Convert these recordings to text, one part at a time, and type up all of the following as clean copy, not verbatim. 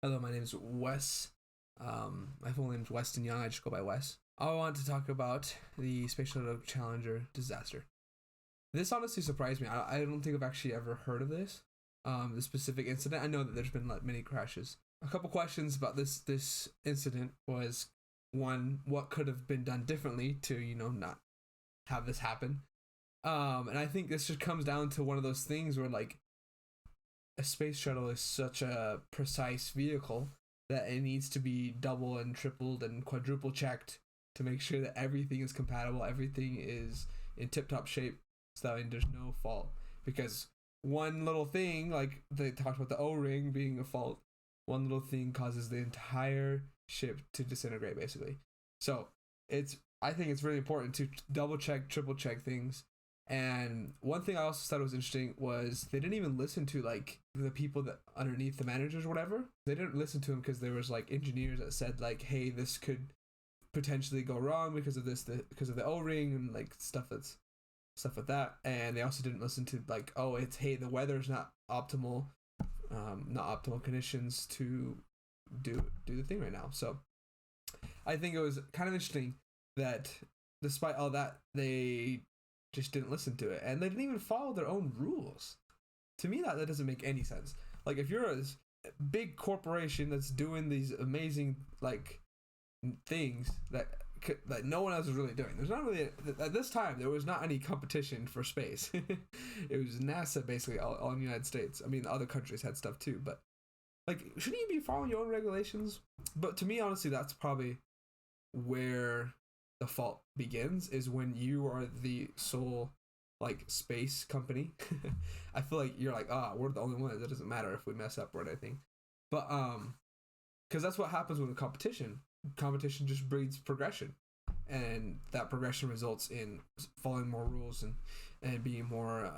Hello, my name is Wes. My full name is Weston Young. I just go by Wes. I want to talk about the Space Shuttle Challenger disaster. This honestly surprised me. I don't think I've actually ever heard of this. The specific incident. I know that there's been like many crashes. A couple questions about this incident was one, what could have been done differently to not have this happen. And I think this just comes down to one of those things where like a space shuttle is such a precise vehicle that it needs to be double and tripled and quadruple checked to make sure that everything is compatible, everything is in tip top shape, so that there's no fault. Because one little thing, like they talked about the O-ring being a fault, one little thing causes the entire ship to disintegrate, basically. So I think it's really important to double check, triple check things. And one thing I also thought was interesting was they didn't even listen to like the people that underneath the managers or whatever. They didn't listen to them because there was like engineers that said like, hey, this could potentially go wrong because of because of the O-ring and like stuff like that. And they also didn't listen to like, oh, it's, hey, the weather's not optimal, not optimal conditions to do the thing right now. So I think it was kind of interesting that despite all that, they just didn't listen to it, and they didn't even follow their own rules. To me, that doesn't make any sense. Like, if you're a big corporation that's doing these amazing like things that no one else is really doing, there's not really at this time there was not any competition for space. It was NASA basically all in the United States. I mean, other countries had stuff too, but like, shouldn't you be following your own regulations? But to me, honestly, that's probably where the fault begins, is when you are the sole like space company. I feel like you're like, we're the only ones, it doesn't matter if we mess up or anything. But because that's what happens with a competition just breeds progression, and that progression results in following more rules and being more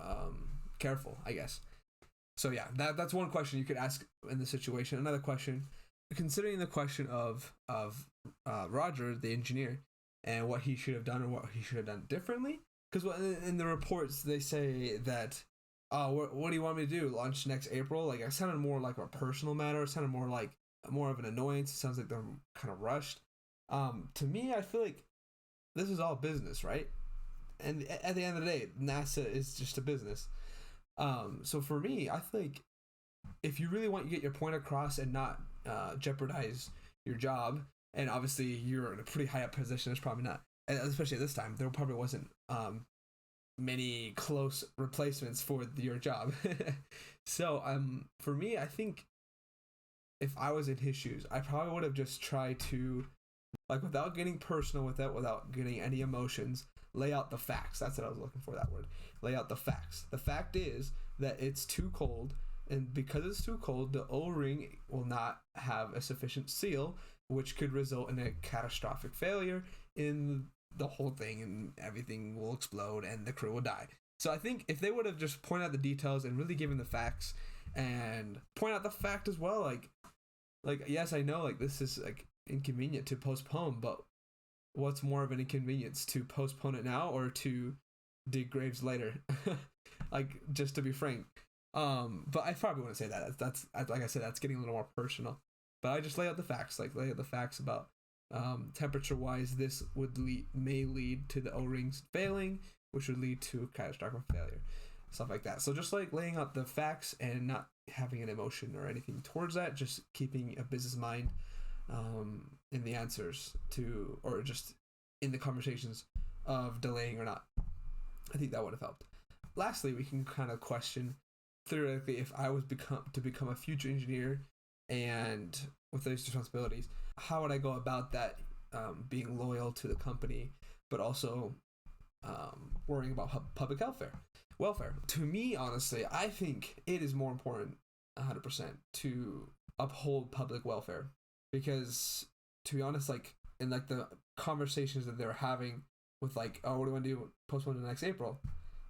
careful, I guess. So yeah, that's one question you could ask in this situation. Another question, considering the question of Roger, the engineer, and what he should have done or what he should have done differently. Because in the reports they say that, what do you want me to do? Launch next April? Like, it sounded more like a personal matter. It sounded more like more of an annoyance. It sounds like they're kind of rushed. To me, I feel like this is all business, right? And at the end of the day, NASA is just a business. So for me, I feel like if you really want to get your point across and not jeopardize your job, and obviously you're in a pretty high up position, it's probably not, especially at this time, there probably wasn't many close replacements for your job. So for me, I think if I was in his shoes, I probably would have just tried to, like, without getting personal with it, without getting any emotions, lay out the facts. That's what I was looking for, that word. Lay out the facts. The fact is that it's too cold, and because it's too cold, the O-ring will not have a sufficient seal, which could result in a catastrophic failure in the whole thing, and everything will explode and the crew will die. So I think if they would have just pointed out the details and really given the facts, and point out the fact as well, like yes, I know like this is like inconvenient to postpone, but what's more of an inconvenience, to postpone it now or to dig graves later? Like, just to be frank. But I probably wouldn't say that. That's like I said, that's getting a little more personal. But I just lay out the facts, about temperature wise, this may lead to the O-rings failing, which would lead to catastrophic failure, stuff like that. So just like laying out the facts and not having an emotion or anything towards that, just keeping a business mind in the answers to, or just in the conversations of delaying or not. I think that would have helped. Lastly, we can kind of question, theoretically, if I was to become a future engineer and with those responsibilities, how would I go about that, being loyal to the company, but also worrying about public welfare. To me, honestly, I think it is more important 100% to uphold public welfare, because to be honest, like in like the conversations that they're having with like, oh, what do you want to do, postpone to next April,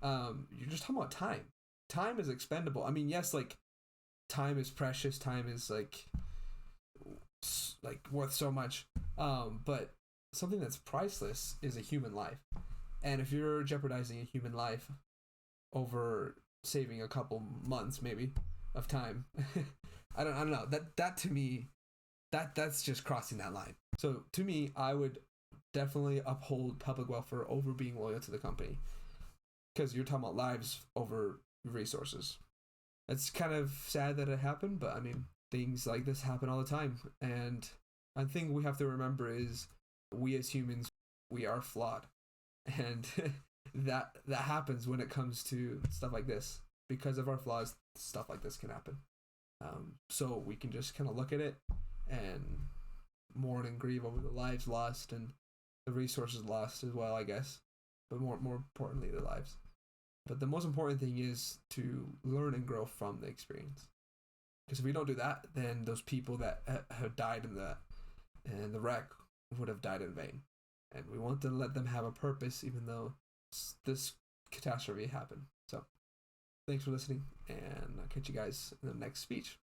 you're just talking about time is expendable. I mean, yes, like time is precious, time is like worth so much, but something that's priceless is a human life. And if you're jeopardizing a human life over saving a couple months maybe of time, I don't know. That to me, that's just crossing that line. So to me, I would definitely uphold public welfare over being loyal to the company, because you're talking about lives over resources. It's kind of sad that it happened, but I mean, things like this happen all the time. And I think we have to remember is we as humans, we are flawed, and that happens when it comes to stuff like this. Because of our flaws, stuff like this can happen. So we can just kind of look at it and mourn and grieve over the lives lost and the resources lost as well, I guess. But more importantly, the lives. But the most important thing is to learn and grow from the experience. Because if we don't do that, then those people that have died in the wreck would have died in vain. And we want to let them have a purpose, even though this catastrophe happened. So, thanks for listening, and I'll catch you guys in the next speech.